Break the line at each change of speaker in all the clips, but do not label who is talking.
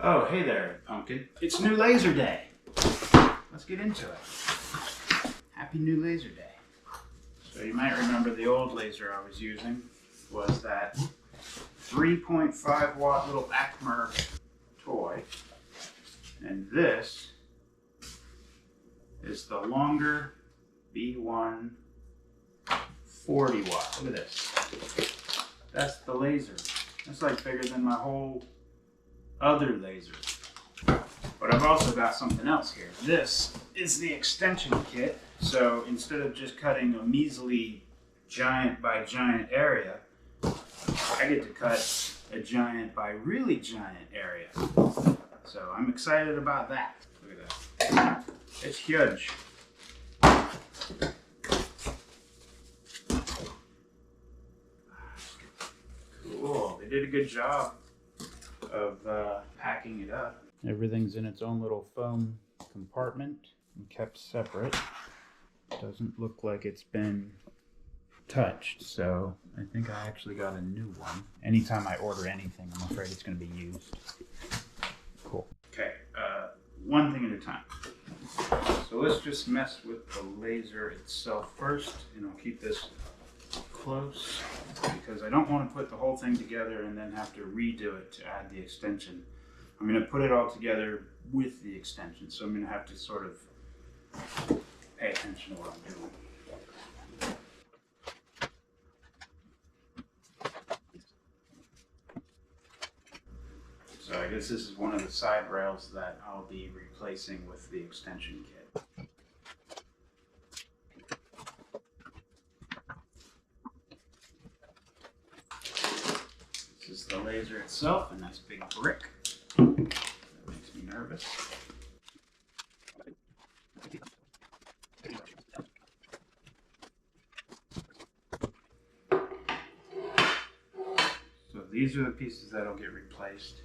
Oh, hey there, Pumpkin. It's New Laser Day. Let's get into it. Happy New Laser Day. So you might remember the old laser I was using was that 3.5 watt little Acmer toy. And this is the longer B1 40 watt. Look at this. That's the laser. That's like bigger than my whole other laser. But I've also got something else here. This is the extension kit. So instead of just cutting a measly giant by giant area, I get to cut a giant by really giant area. So I'm excited about that. Look at that. It's huge. Cool. They did a good job of packing it up. Everything's in its own little foam compartment and kept separate. Doesn't look like it's been touched, so I think I actually got a new one. Anytime I order anything, I'm afraid it's going to be used. Cool. Okay, one thing at a time. So let's just mess with the laser itself first, and I'll keep this close because I don't want to put the whole thing together and then have to redo it to add the extension. I'm going to put it all together with the extension, so I'm going to have to sort of pay attention to what I'm doing. So I guess this is one of the side rails that I'll be replacing with the extension kit. This is the laser itself, a nice big brick. That makes me nervous. So these are the pieces that'll get replaced.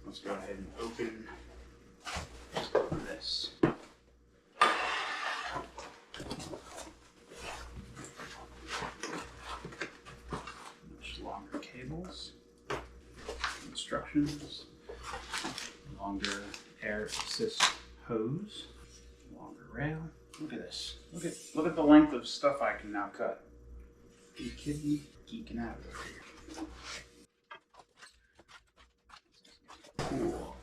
Let's go ahead and open this. Much longer cables, instructions, longer air assist hose, longer rail. Look at this. Look at the length of stuff I can now cut. Are you kidding me? Geeking out over here. Cool.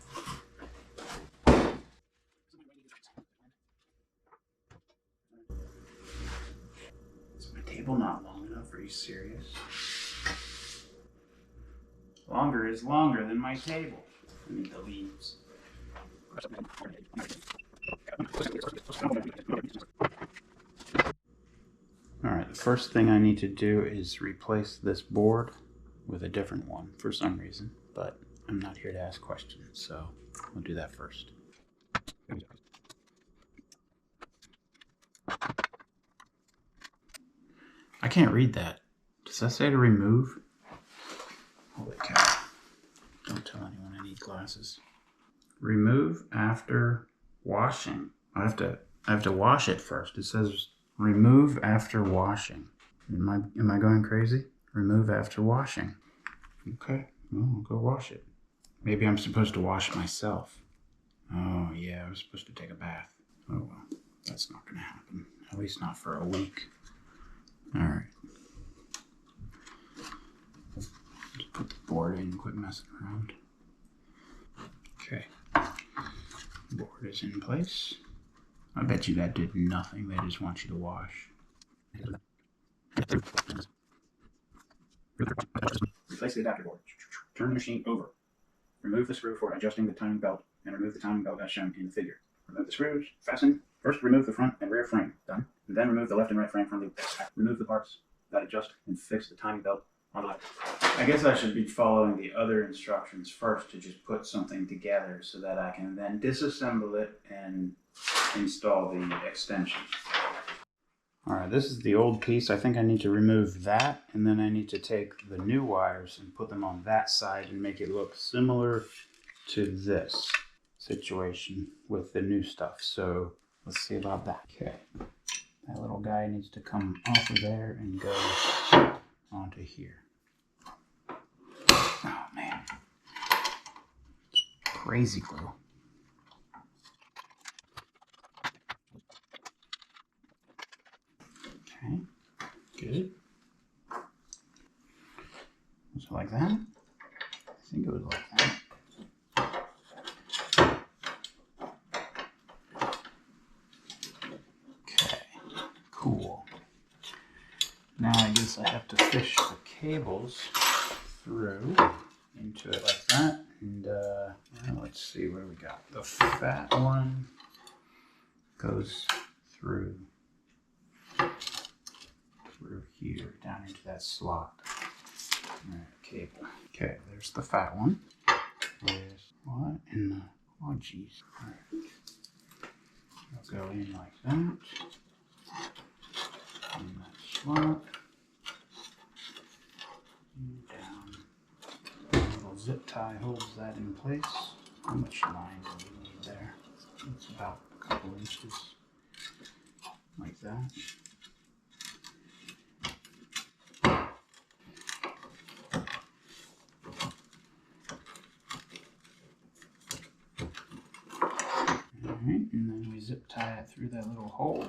Is my table not long enough? Are you serious? Longer is longer than my table. I need the leaves. Alright, the first thing I need to do is replace this board with a different one for some reason, but I'm not here to ask questions, so we'll do that first. I can't read that. Does that say to remove? Holy cow. Don't tell anyone I need glasses. Remove after washing. I have to wash it first. It says remove after washing. Am I going crazy? Remove after washing. Okay, well, I'll go wash it. Maybe I'm supposed to wash myself. Oh yeah, I was supposed to take a bath. Oh well, that's not gonna happen. At least not for a week. Alright. Just put the board in, quit messing around. Okay. Board is in place. I bet you that did nothing. They just want you to wash. Replace the adapter board. Turn the machine over. Remove the screw for adjusting the timing belt and remove the timing belt as shown in the figure. Remove the screws. Fasten. First remove the front and rear frame. Done. And then remove the left and right frame from the pack. Remove the parts that adjust and fix the timing belt on the left. I guess I should be following the other instructions first to just put something together so that I can then disassemble it and install the extension. Alright, this is the old piece. I think I need to remove that, and then I need to take the new wires and put them on that side and make it look similar to this situation with the new stuff. So let's see about that. Okay, that little guy needs to come off of there and go onto here. Oh man, crazy glue. Okay, good. So like that. I think it was like that. Okay, cool. Now I guess I have to fish the cables through into it like that. And well, let's see what we got. The fat one goes through here down into that slot. All right, cable. Okay, there's the fat one. There's what in the, oh geez. All right. I'll go in like that. In that slot. And down. A little zip tie holds that in place. How much line do we need there? It's about a couple inches. Like that. Alright, and then we zip tie it through that little hole,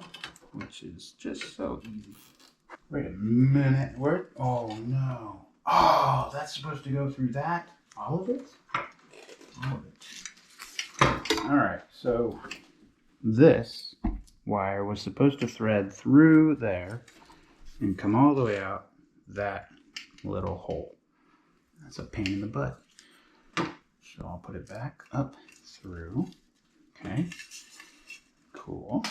which is just so easy. Wait a minute, where? Oh no. Oh, that's supposed to go through that? All of it? All of it. Alright, so this wire was supposed to thread through there and come all the way out that little hole. That's a pain in the butt. So I'll put it back up through. Okay, cool.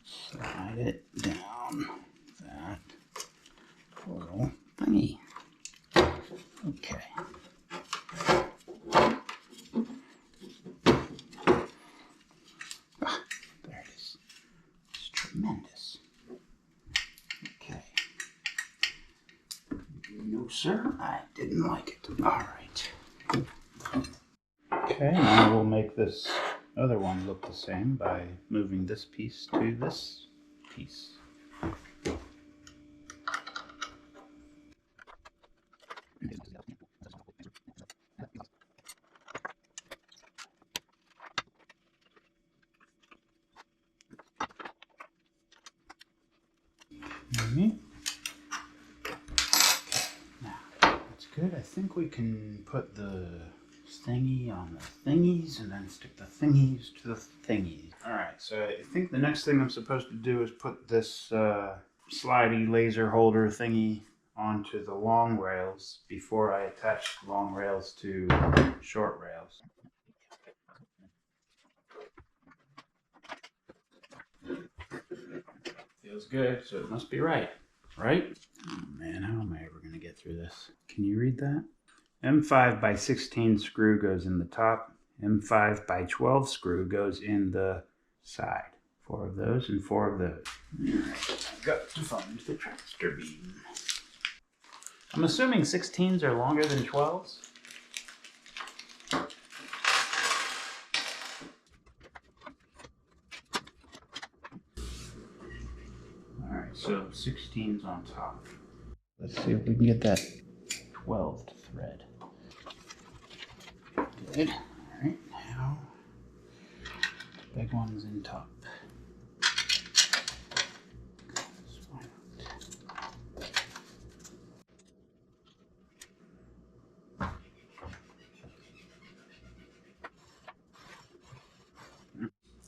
Slide it down that little thingy. Okay. Ah, there it is. It's tremendous. Okay. No, sir, I didn't like it. All right. Okay, now we'll make this other one look the same by moving this piece to this piece. Now, that's good. I think we can put the thingy on the thingies and then stick the thingies to the thingies. Alright, so I think the next thing I'm supposed to do is put this slidey laser holder thingy onto the long rails before I attach long rails to short rails. Feels good, so it must be right, right? Oh man, how am I ever going to get through this? Can you read that? M5 by 16 screw goes in the top. M5 by 12 screw goes in the side. 4 of those and 4 of those. Alright, I've got to find the transistor beam. I'm assuming 16s are longer than 12s. Alright, so 16s on top. Let's see if we can get that 12 to thread. Good. Alright, now the big one's in top.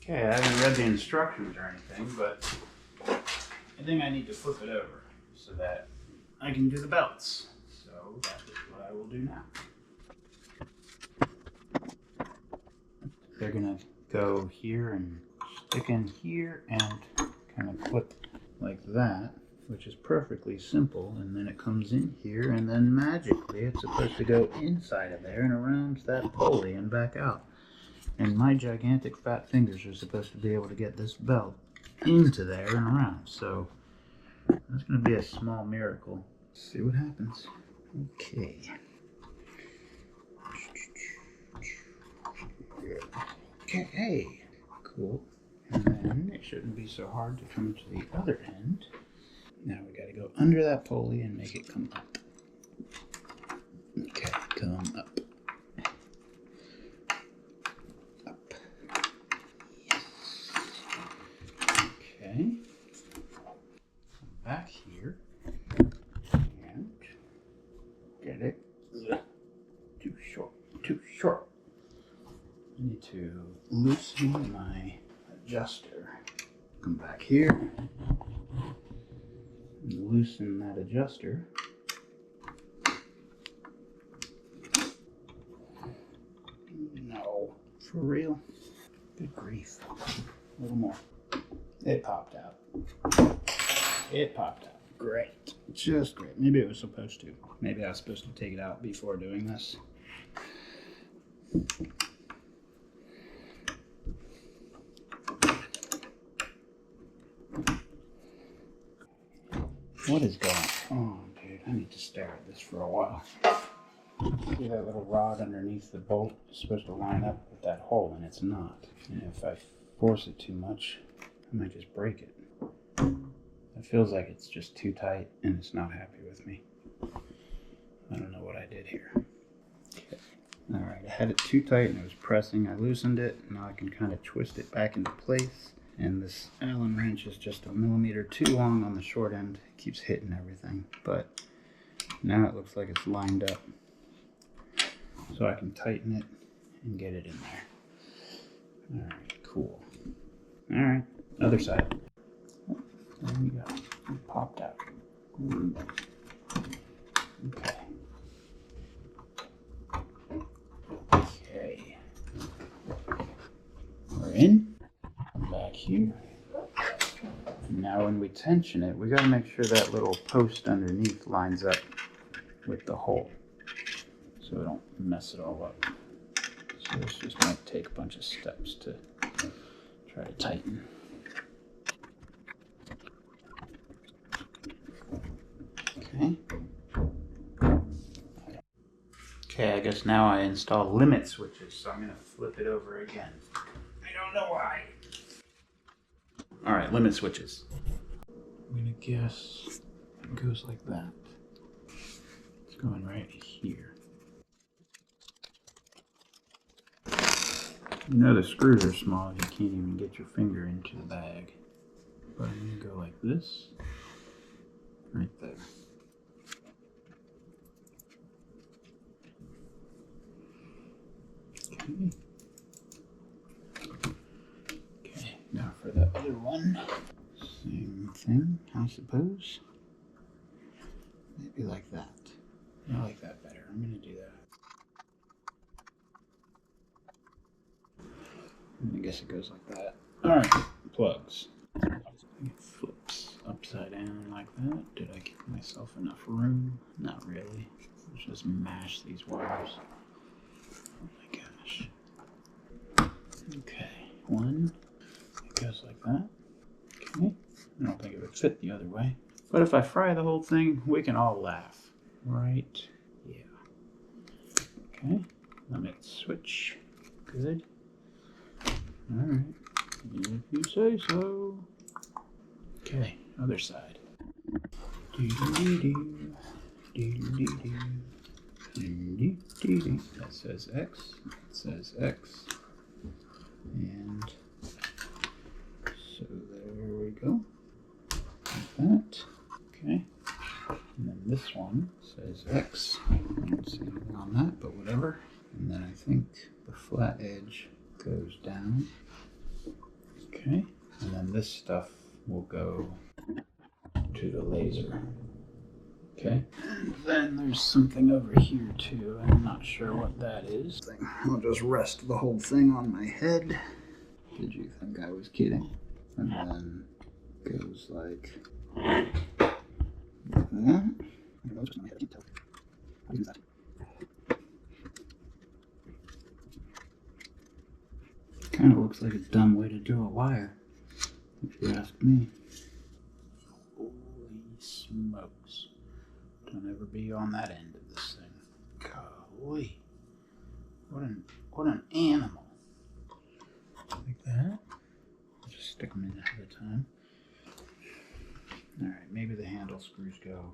Okay, I haven't read the instructions or anything, but I think I need to flip it over so that I can do the belts. So that is what I will do now. They're gonna go here and stick in here and kind of flip like that, which is perfectly simple, and then it comes in here and then magically it's supposed to go inside of there and around that pulley and back out. And my gigantic fat fingers are supposed to be able to get this belt into there and around. So that's going to be a small miracle. Let's see what happens. Okay. Okay. Cool. And then it shouldn't be so hard to come to the other end. Now we got to go under that pulley and make it come up. Okay, come up. too short. I need to loosen my adjuster. Come back here and loosen that adjuster. No, for real? Good grief. A little more. It popped out. It popped out. Great. Just great. Maybe it was supposed to. Maybe I was supposed to take it out before doing this. What is going on, dude? I need to stare at this for a while. See that little rod underneath the bolt? It's supposed to line up with that hole, and it's not. And if I force it too much, I might just break it. It feels like it's just too tight, and it's not happy with me. I don't know what I did here. Okay. Alright, I had it too tight and it was pressing. I loosened it. Now I can kind of twist it back into place. And this Allen wrench is just a millimeter too long on the short end. It keeps hitting everything. But now it looks like it's lined up. So I can tighten it and get it in there. Alright, cool. Alright, other side. There we go. It popped out. Okay. Okay. We're in. Back here. Now when we tension it, we got to make sure that little post underneath lines up with the hole, so we don't mess it all up. So this just might take a bunch of steps to try to tighten. Okay. Okay, I guess now I install limit switches, so I'm going to flip it over again. I don't know why. Alright, limit switches. I'm going to guess it goes like that. It's going right here. You know the screws are small, you can't even get your finger into the bag. But I'm going to go like this. Right there. Okay. Okay, now for the other one. Same thing, I suppose. Maybe like that. I like that better. I'm going to do that. I guess it goes like that. Alright, plugs. It flips upside down like that. Did I give myself enough room? Not really. Let's just mash these wires. Oh my gosh. Okay, one. It goes like that. Okay. I don't think it would fit the other way. But if I fry the whole thing, we can all laugh. Right? Yeah. Okay. Limit switch. Good. Alright. If you say so. Okay, other side. That says X. That says X. And so there we go. Like that. Okay. And then this one says X. I don't see anything on that, but whatever. And then I think the flat edge goes down. Okay. And then this stuff will go to the laser. Okay. And then there's something over here too. I'm not sure what that is. I'll just rest the whole thing on my head. Did you think I was kidding? And then goes like that. Kind of looks like a dumb way to do a wire, if you ask me. Holy smokes. Don't ever be on that end of this thing. Golly. What an animal. Like that. Just stick them in ahead of time. Alright, maybe the handle screws go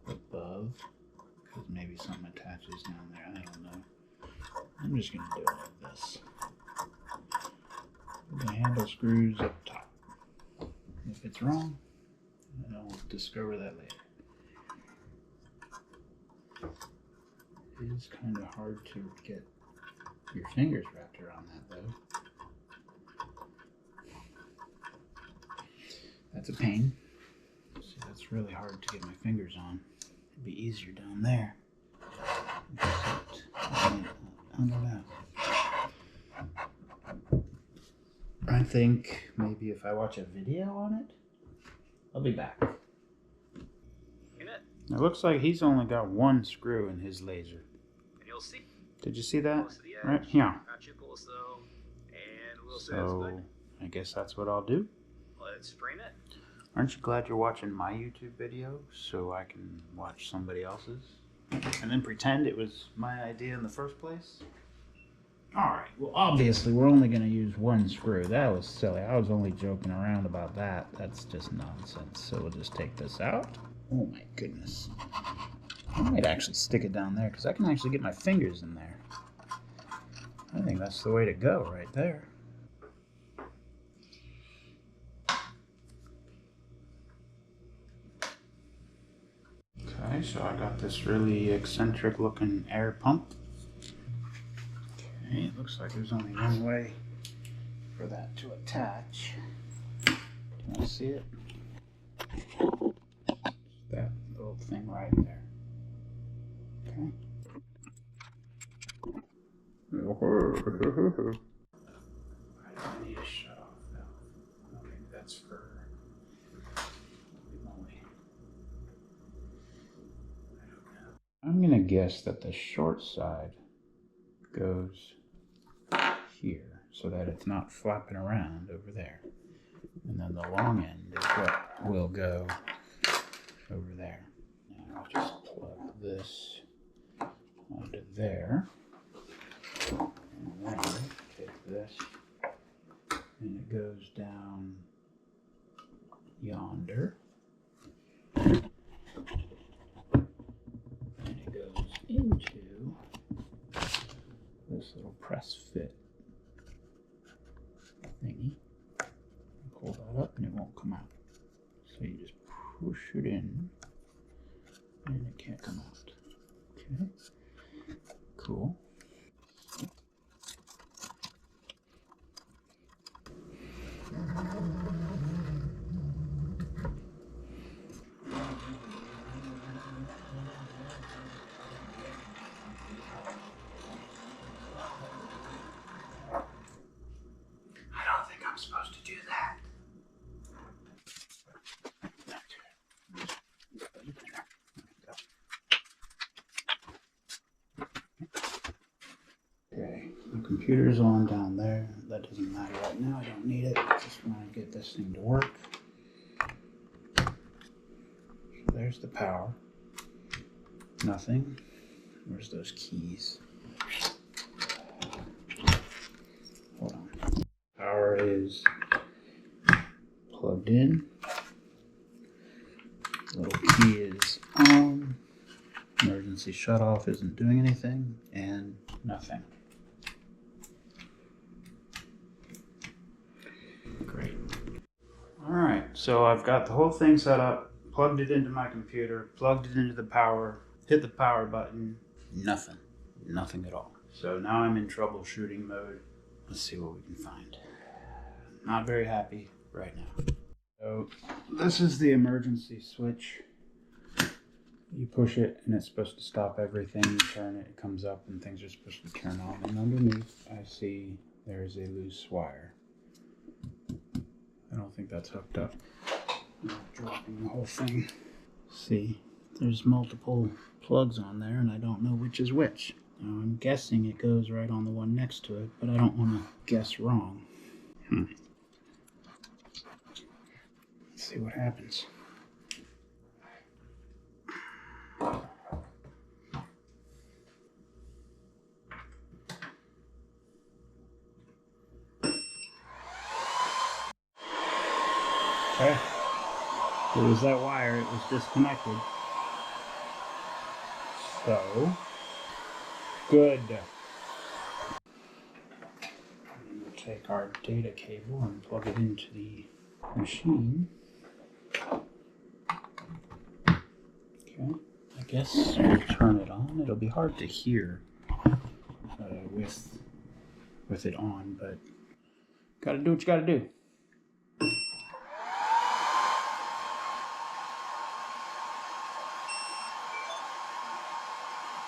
above, because maybe something attaches down there. I don't know. I'm just going to do it like this. The handle screws up top. If it's wrong, then I'll discover that later. It is kind of hard to get your fingers wrapped around that though. That's a pain. See, that's really hard to get my fingers on. It'd be easier down there. Except, I don't know. I think maybe if I watch a video on it, I'll be back. It looks like he's only got one screw in his laser.
And you'll see.
Did you see that? Right here. So I guess that's what I'll do.
Let's frame it.
Aren't you glad you're watching my YouTube video so I can watch somebody else's and then pretend it was my idea in the first place? Alright, well obviously we're only going to use one screw. That was silly. I was only joking around about that. That's just nonsense. So we'll just take this out. Oh my goodness. I might actually stick it down there because I can actually get my fingers in there. I think that's the way to go right there. Okay, so I got this really eccentric looking air pump. Okay, it looks like there's only one way for that to attach. Do you want to see it? That little thing right there. Okay. I don't need a shut off though. Okay, that's for moly. I'm gonna guess that the short side goes here so that it's not flapping around over there. And then the long end is what will go over there. Now I'll just plug this onto there. And then take this and it goes down yonder. And it goes into this little press fit thingy. Pull that up and it won't come out. So you just push it in and it can't come out. Okay, cool. Supposed to do that. Okay, the computer's on down there. That doesn't matter right now. I don't need it. I just want to get this thing to work. So there's the power. Nothing. Where's those keys? Hold on. Power is plugged in. Little key is on. Emergency shut off isn't doing anything, and nothing. Great. Alright, so I've got the whole thing set up, plugged it into my computer, plugged it into the power, hit the power button, nothing. Nothing at all. So now I'm in troubleshooting mode. Let's see what we can find. Not very happy right now. So this is the emergency switch. You push it and it's supposed to stop everything. You turn it, it comes up and things are supposed to turn on. And underneath I see there's a loose wire. I don't think that's hooked up. I'm dropping the whole thing. See, there's multiple plugs on there and I don't know which is which. Now I'm guessing it goes right on the one next to it, but I don't want to guess wrong. Let's see what happens. Okay. It was that wire, it was disconnected. So, good. We'll take our data cable and plug it into the machine. Okay, I guess we'll turn it on. It'll be hard to hear with it on, but gotta do what you gotta do.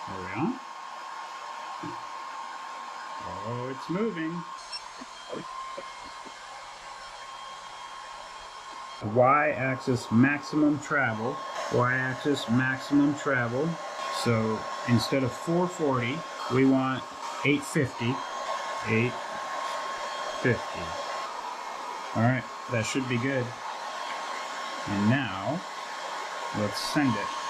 Are we on? Oh, it's moving. Y-axis maximum travel. Y-axis maximum travel. So instead of 440, we want 850. 850. All right, that should be good. And now, let's send it.